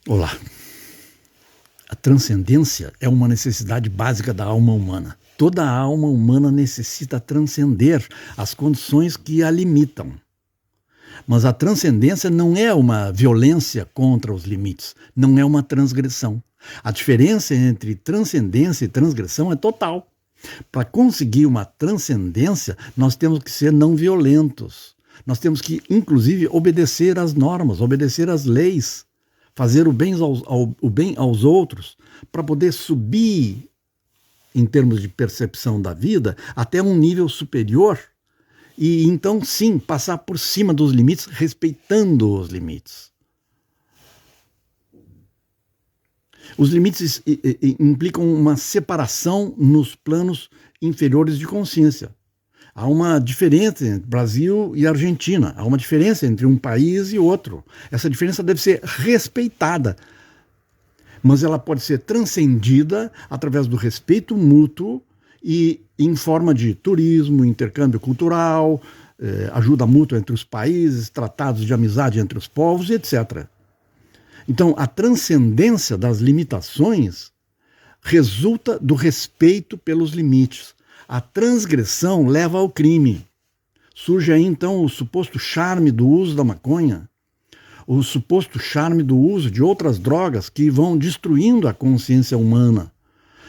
Olá. A transcendência é uma necessidade básica da alma humana. Toda a alma humana necessita transcender as condições que a limitam. Mas a transcendência não é uma violência contra os limites, não é uma transgressão. A diferença entre transcendência e transgressão é total. Para conseguir uma transcendência, nós temos que ser não violentos. Nós temos que, inclusive, obedecer às normas, obedecer às leis, fazer o bem aos outros, para poder subir, em termos de percepção da vida, até um nível superior e então, sim, passar por cima dos limites, respeitando os limites. Os limites implicam uma separação nos planos inferiores de consciência. Há uma diferença entre Brasil e Argentina, há uma diferença entre um país e outro. Essa diferença deve ser respeitada, mas ela pode ser transcendida através do respeito mútuo e em forma de turismo, intercâmbio cultural, ajuda mútua entre os países, tratados de amizade entre os povos, etc. Então, a transcendência das limitações resulta do respeito pelos limites. A transgressão leva ao crime. Surge aí, então, o suposto charme do uso da maconha, o suposto charme do uso de outras drogas que vão destruindo a consciência humana.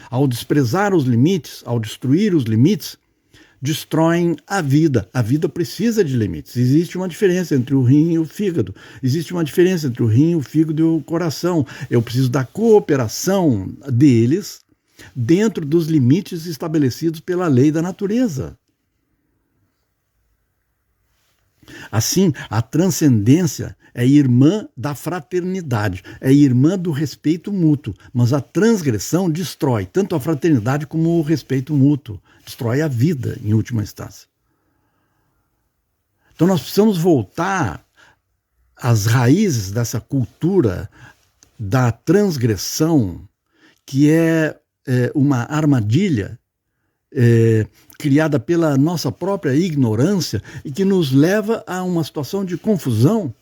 Ao desprezar os limites, ao destruir os limites, destroem a vida. A vida precisa de limites. Existe uma diferença entre o rim e o fígado. Existe uma diferença entre o rim, o fígado e o coração. Eu preciso da cooperação deles dentro dos limites estabelecidos pela lei da natureza. Assim, a transcendência é irmã da fraternidade, é irmã do respeito mútuo, mas a transgressão destrói tanto a fraternidade como o respeito mútuo, destrói a vida em última instância. Então nós precisamos voltar às raízes dessa cultura da transgressão, que é uma armadilha criada pela nossa própria ignorância e que nos leva a uma situação de confusão.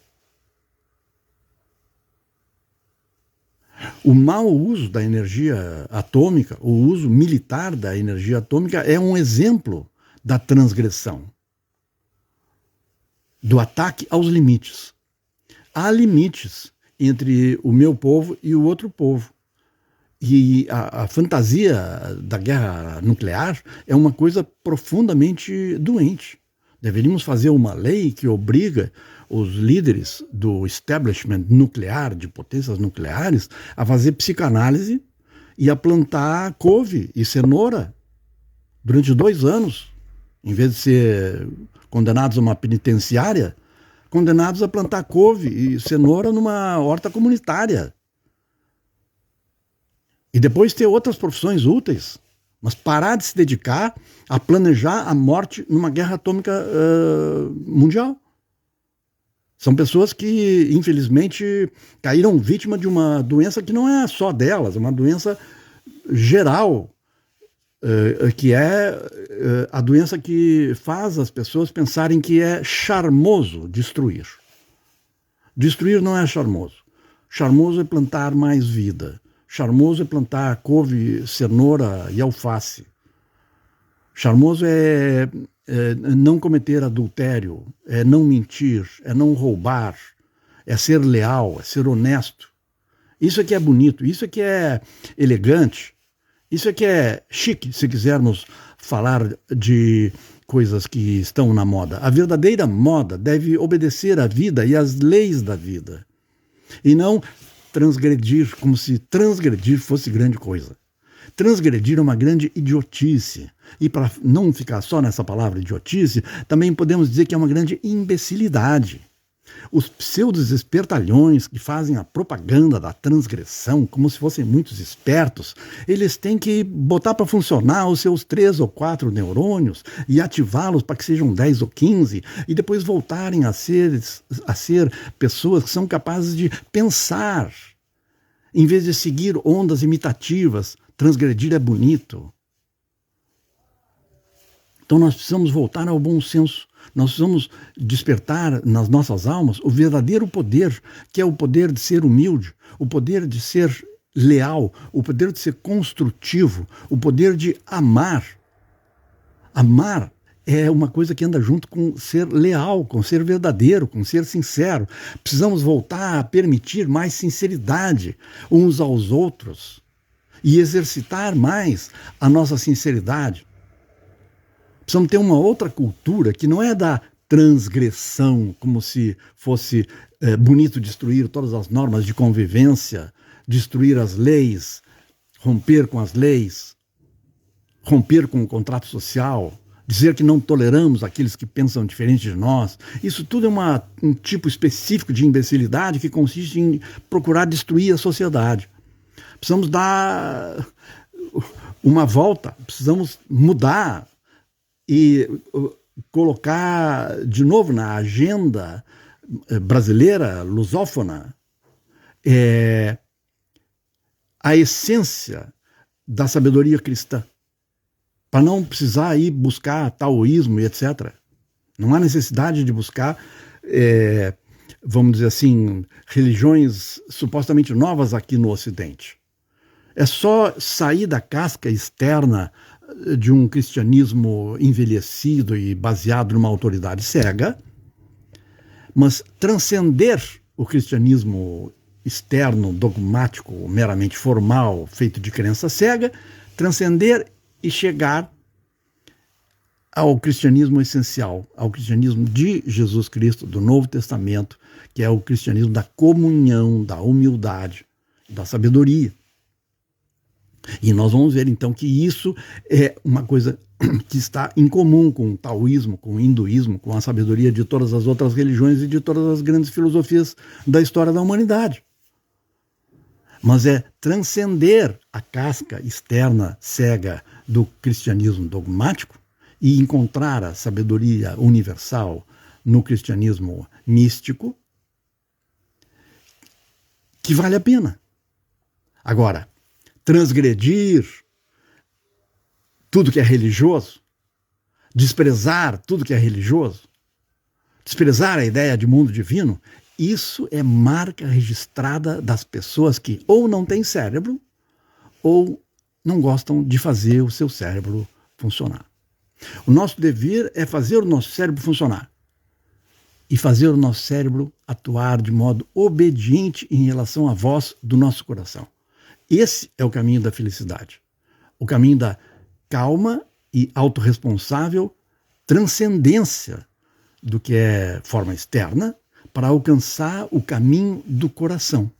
O mau uso da energia atômica, o uso militar da energia atômica é um exemplo da transgressão, do ataque aos limites. Há limites entre o meu povo e o outro povo. E a fantasia da guerra nuclear é uma coisa profundamente doente. Deveríamos fazer uma lei que obriga os líderes do establishment nuclear, de potências nucleares, a fazer psicanálise e a plantar couve e cenoura durante 2 anos, em vez de ser condenados a uma penitenciária, condenados a plantar couve e cenoura numa horta comunitária. E depois ter outras profissões úteis, mas parar de se dedicar a planejar a morte numa guerra atômica mundial. São pessoas que, infelizmente, caíram vítima de uma doença que não é só delas, é uma doença geral, que é a doença que faz as pessoas pensarem que é charmoso destruir. Destruir não é charmoso. Charmoso é plantar mais vida. Charmoso é plantar couve, cenoura e alface. Charmoso é não cometer adultério, é não mentir, é não roubar, é ser leal, é ser honesto. Isso é que é bonito, isso é que é elegante, isso é que é chique, se quisermos falar de coisas que estão na moda. A verdadeira moda deve obedecer à vida e às leis da vida. E não transgredir, como se transgredir fosse grande coisa. Transgredir é uma grande idiotice. E para não ficar só nessa palavra idiotice, também podemos dizer que é uma grande imbecilidade. Os pseudos espertalhões que fazem a propaganda da transgressão como se fossem muitos espertos, eles têm que botar para funcionar os seus 3 ou 4 neurônios e ativá-los para que sejam 10 ou 15 e depois voltarem a ser pessoas que são capazes de pensar em vez de seguir ondas imitativas. Transgredir é bonito. Então nós precisamos voltar ao bom senso. Nós precisamos despertar nas nossas almas o verdadeiro poder, que é o poder de ser humilde, o poder de ser leal, o poder de ser construtivo, o poder de amar. Amar é uma coisa que anda junto com ser leal, com ser verdadeiro, com ser sincero. Precisamos voltar a permitir mais sinceridade uns aos outros e exercitar mais a nossa sinceridade. Precisamos ter uma outra cultura que não é da transgressão, como se fosse bonito destruir todas as normas de convivência, destruir as leis, romper com as leis, romper com o contrato social, dizer que não toleramos aqueles que pensam diferente de nós. Isso tudo é um tipo específico de imbecilidade que consiste em procurar destruir a sociedade. Precisamos dar uma volta, precisamos mudar e colocar de novo na agenda brasileira, lusófona, a essência da sabedoria cristã, para não precisar ir buscar taoísmo e etc. Não há necessidade de buscar, vamos dizer assim, religiões supostamente novas aqui no Ocidente. É só sair da casca externa de um cristianismo envelhecido e baseado numa autoridade cega, mas transcender o cristianismo externo, dogmático, meramente formal, feito de crença cega, transcender e chegar ao cristianismo essencial, ao cristianismo de Jesus Cristo, do Novo Testamento, que é o cristianismo da comunhão, da humildade, da sabedoria. E nós vamos ver então que isso é uma coisa que está em comum com o taoísmo, com o hinduísmo, com a sabedoria de todas as outras religiões e de todas as grandes filosofias da história da humanidade. Mas é transcender a casca externa cega do cristianismo dogmático e encontrar a sabedoria universal no cristianismo místico que vale a pena. Agora, transgredir tudo que é religioso, desprezar tudo que é religioso, desprezar a ideia de mundo divino, isso é marca registrada das pessoas que ou não têm cérebro ou não gostam de fazer o seu cérebro funcionar. O nosso dever é fazer o nosso cérebro funcionar e fazer o nosso cérebro atuar de modo obediente em relação à voz do nosso coração. Esse é o caminho da felicidade, o caminho da calma e autorresponsável transcendência do que é forma externa para alcançar o caminho do coração.